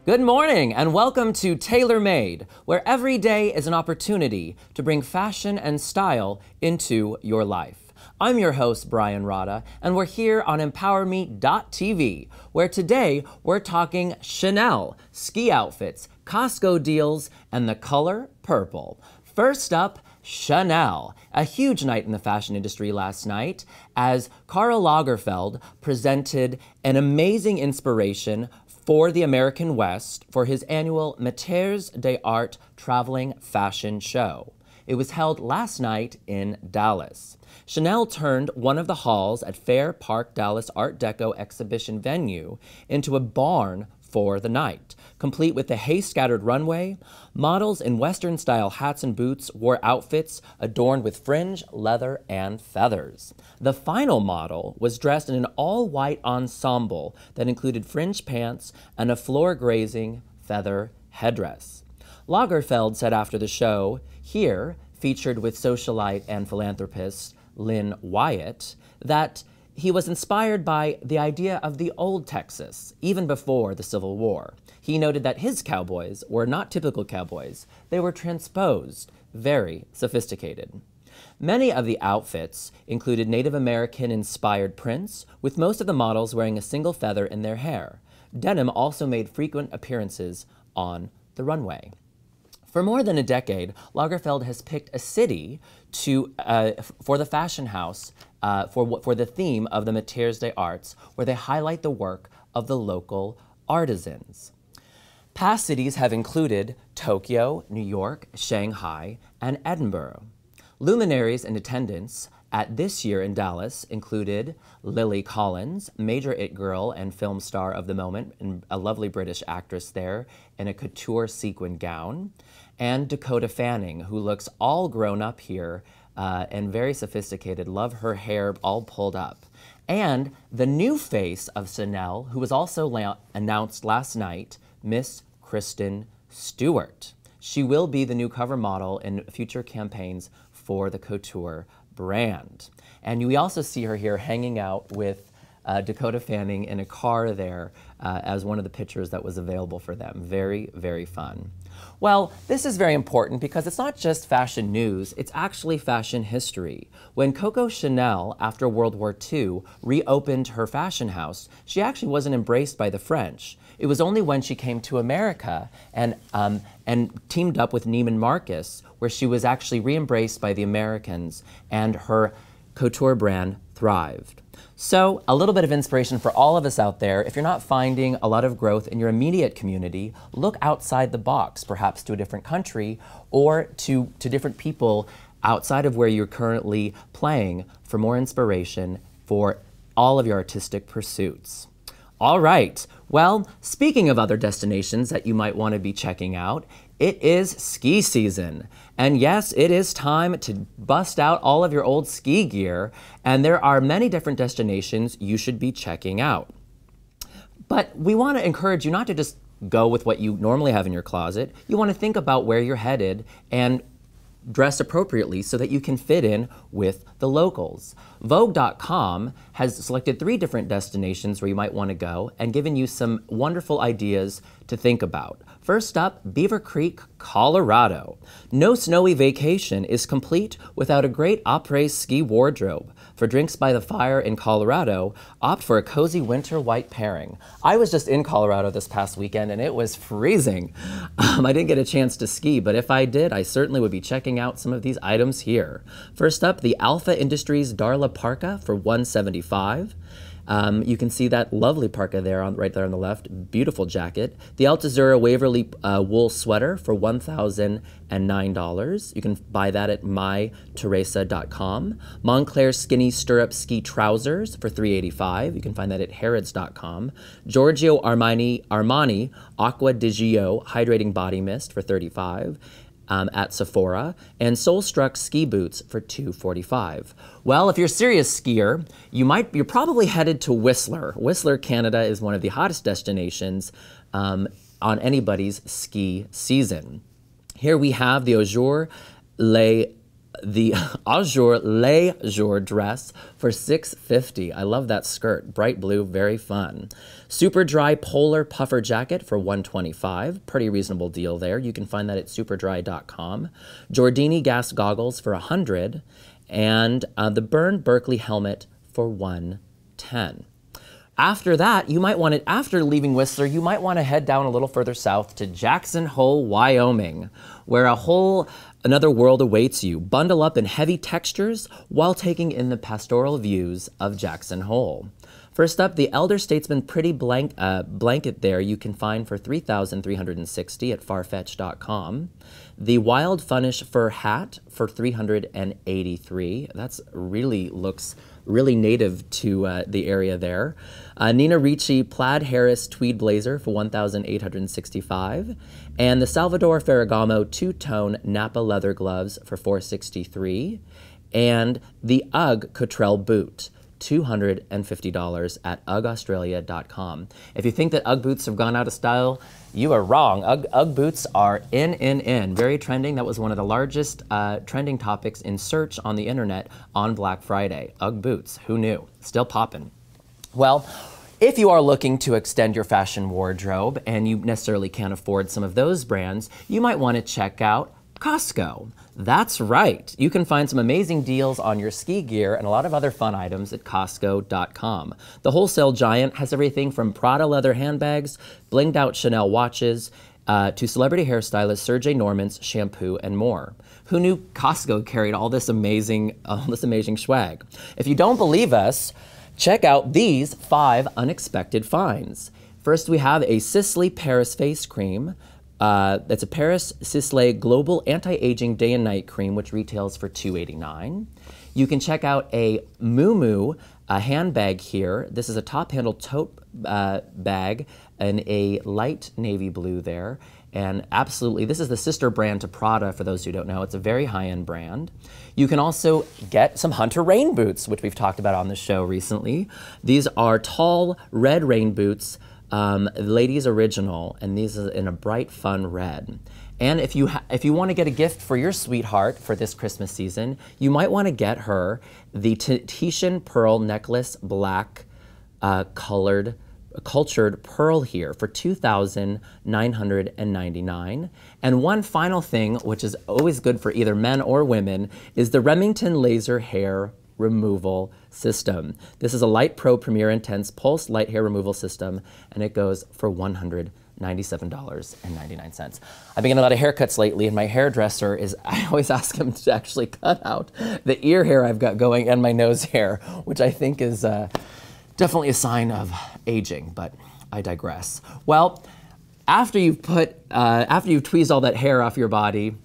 Good morning and welcome to Tailor Made, where every day is an opportunity to bring fashion and style into your life. I'm your host, Brian Rodda, and we're here on emPOWERme.tv, where today we're talking Chanel, ski outfits, Costco deals, and the color purple. First up, Chanel. A huge night in the fashion industry last night as Karl Lagerfeld presented an amazing inspiration for the American West for his annual Metiers d'Art traveling fashion show. It was held last night in Dallas. Chanel turned one of the halls at Fair Park Dallas Art Deco exhibition venue into a barn for the night. Complete with the hay-scattered runway, models in Western-style hats and boots wore outfits adorned with fringe, leather, and feathers. The final model was dressed in an all-white ensemble that included fringe pants and a floor-grazing feather headdress. Lagerfeld said after the show, here, featured with socialite and philanthropist Lynn Wyatt, that he was inspired by the idea of the old Texas, even before the Civil War. He noted that his cowboys were not typical cowboys. They were transposed, very sophisticated. Many of the outfits included Native American-inspired prints, with most of the models wearing a single feather in their hair. Denim also made frequent appearances on the runway. For more than a decade, Lagerfeld has picked a city for the fashion house for the theme of the Metiers d'Art, where they highlight the work of the local artisans. Past cities have included Tokyo, New York, Shanghai, and Edinburgh. Luminaries in attendance at this year in Dallas included Lily Collins, major it girl and film star of the moment, and a lovely British actress there in a couture sequin gown, and Dakota Fanning, who looks all grown up here and very sophisticated. Love her hair all pulled up. And the new face of Chanel, who was also announced last night, Miss Kristen Stewart. She will be the new cover model in future campaigns for the couture brand. And we also see her here hanging out with Dakota Fanning in a car there as one of the pictures that was available for them. Very, very fun. Well, this is very important because it's not just fashion news, it's actually fashion history. When Coco Chanel, after World War II, reopened her fashion house, she actually wasn't embraced by the French. It was only when she came to America and teamed up with Neiman Marcus, where she was actually re-embraced by the Americans, and her couture brand thrived. So, a little bit of inspiration for all of us out there. If you're not finding a lot of growth in your immediate community, look outside the box, perhaps to a different country or to different people outside of where you're currently playing for more inspiration for all of your artistic pursuits. All right, well, speaking of other destinations that you might want to be checking out, it is ski season. And yes, it is time to bust out all of your old ski gear, and there are many different destinations you should be checking out. But we want to encourage you not to just go with what you normally have in your closet. You want to think about where you're headed and dress appropriately so that you can fit in with the locals. Vogue.com has selected 3 different destinations where you might want to go and given you some wonderful ideas to think about. First up, Beaver Creek, Colorado. No snowy vacation is complete without a great après ski wardrobe. For drinks by the fire in Colorado, opt for a cozy winter white pairing. I was just in Colorado this past weekend and it was freezing. I didn't get a chance to ski, but if I did, I certainly would be checking out some of these items here. First up, the Alpha Industries Darla Parka for $175. You can see that lovely parka there, right there on the left. Beautiful jacket. The Altazura Waverly wool sweater for $1,009. You can buy that at myteresa.com. Montclair Skinny Stirrup Ski Trousers for $385. You can find that at harrods.com. Giorgio Armani Acqua di Gio Hydrating Body Mist for $35. At Sephora, and Soulstruck ski boots for $245. Well, if you're a serious skier, you're probably headed to Whistler. Whistler, Canada is one of the hottest destinations on anybody's ski season. Here we have the Aujour Les the Azur Leisure dress for $6.50. I love that skirt. Bright blue, very fun. Super dry polar puffer jacket for $125. Pretty reasonable deal there. You can find that at superdry.com. Giordini gas goggles for $100. And the Burn Berkeley helmet for $110. After that, you might want to, after leaving Whistler, you might want to head down a little further south to Jackson Hole, Wyoming, where another world awaits you. Bundle up in heavy textures while taking in the pastoral views of Jackson Hole. First up, the Elder Statesman Pretty blanket there you can find for $3,360 at farfetch.com. The Wild Funnish fur hat for $383. That's really looks really native to the area there. Nina Ricci Plaid Harris tweed blazer for $1,865. And the Salvador Ferragamo two-tone Napa leather gloves for $463. And the UGG Cottrell boot, $250 at uggaustralia.com. If you think that UGG boots have gone out of style, you are wrong. UGG boots are in. Very trending. That was one of the largest trending topics in search on the internet on Black Friday. UGG boots, who knew? Still popping. Well, if you are looking to extend your fashion wardrobe and you necessarily can't afford some of those brands, you might want to check out Costco. That's right. You can find some amazing deals on your ski gear and a lot of other fun items at Costco.com. The wholesale giant has everything from Prada leather handbags, blinged out Chanel watches, to celebrity hairstylist Sergey Norman's shampoo and more. Who knew Costco carried all this amazing swag? If you don't believe us, check out these 5 unexpected finds. First, we have a Sisley Paris face cream. That's a Paris Sisley Global Anti-Aging Day and Night Cream, which retails for $289. You can check out a Moo handbag here. This is a top-handled tote bag in a light navy blue there. And absolutely, this is the sister brand to Prada, for those who don't know. It's a very high-end brand. You can also get some Hunter rain boots, which we've talked about on the show recently. These are tall red rain boots, ladies original, and these are in a bright, fun red. And if you want to get a gift for your sweetheart for this Christmas season, you might want to get her the Tahitian pearl necklace, black cultured pearl here for $2,999. And one final thing, which is always good for either men or women, is the Remington laser hair removal system. This is a Light Pro Premier Intense Pulse light hair removal system, and it goes for $197.99. I've been getting a lot of haircuts lately, and my hairdresser I always ask him to actually cut out the ear hair I've got going and my nose hair, which I think is definitely a sign of aging, but I digress. Well, after you've tweezed all that hair off your body,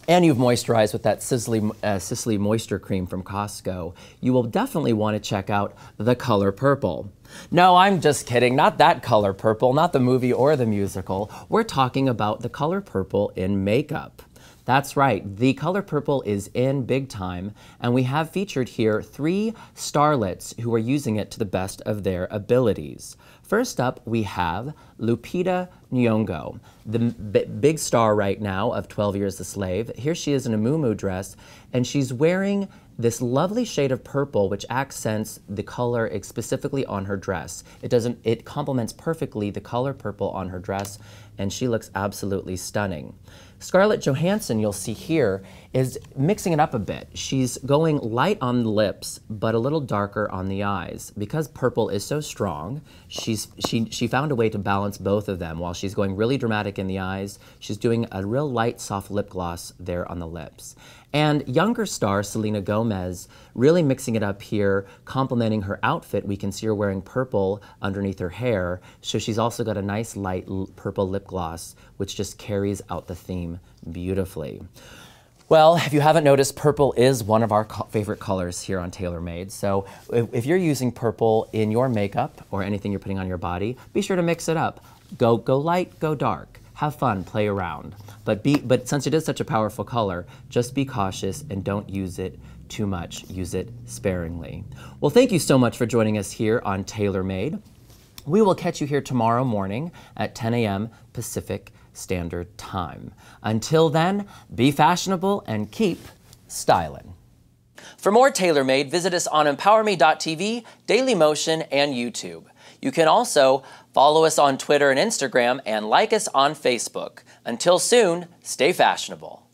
and you've moisturized with that Sisley Moisture Cream from Costco, you will definitely want to check out the color purple. No, I'm just kidding. Not that color purple, not the movie or the musical. We're talking about the color purple in makeup. That's right, the color purple is in big time, and we have featured here 3 starlets who are using it to the best of their abilities. First up, we have Lupita Nyong'o, the big star right now of 12 Years a Slave. Here she is in a muumuu dress, and she's wearing this lovely shade of purple, which accents the color specifically on her dress. It complements perfectly the color purple on her dress, and she looks absolutely stunning. Scarlett Johansson, you'll see here, is mixing it up a bit. She's going light on the lips, but a little darker on the eyes. Because purple is so strong, she found a way to balance both of them. While she's going really dramatic in the eyes, she's doing a real light, soft lip gloss there on the lips. And younger star Selena Gomez really mixing it up here, complementing her outfit. We can see her wearing purple underneath her hair, so she's also got a nice light purple lip gloss, which just carries out the theme beautifully. Well, if you haven't noticed, purple is one of our favorite colors here on TailorMade. So if you're using purple in your makeup or anything you're putting on your body, be sure to mix it up. Go light, go dark. Have fun, play around. But since it is such a powerful color, just be cautious and don't use it too much. Use it sparingly. Well, thank you so much for joining us here on TailorMade. We will catch you here tomorrow morning at 10 a.m. Pacific Standard Time. Until then, be fashionable and keep styling. For more Tailor Made, visit us on emPOWERme.tv, Dailymotion, and YouTube. You can also follow us on Twitter and Instagram and like us on Facebook. Until soon, stay fashionable.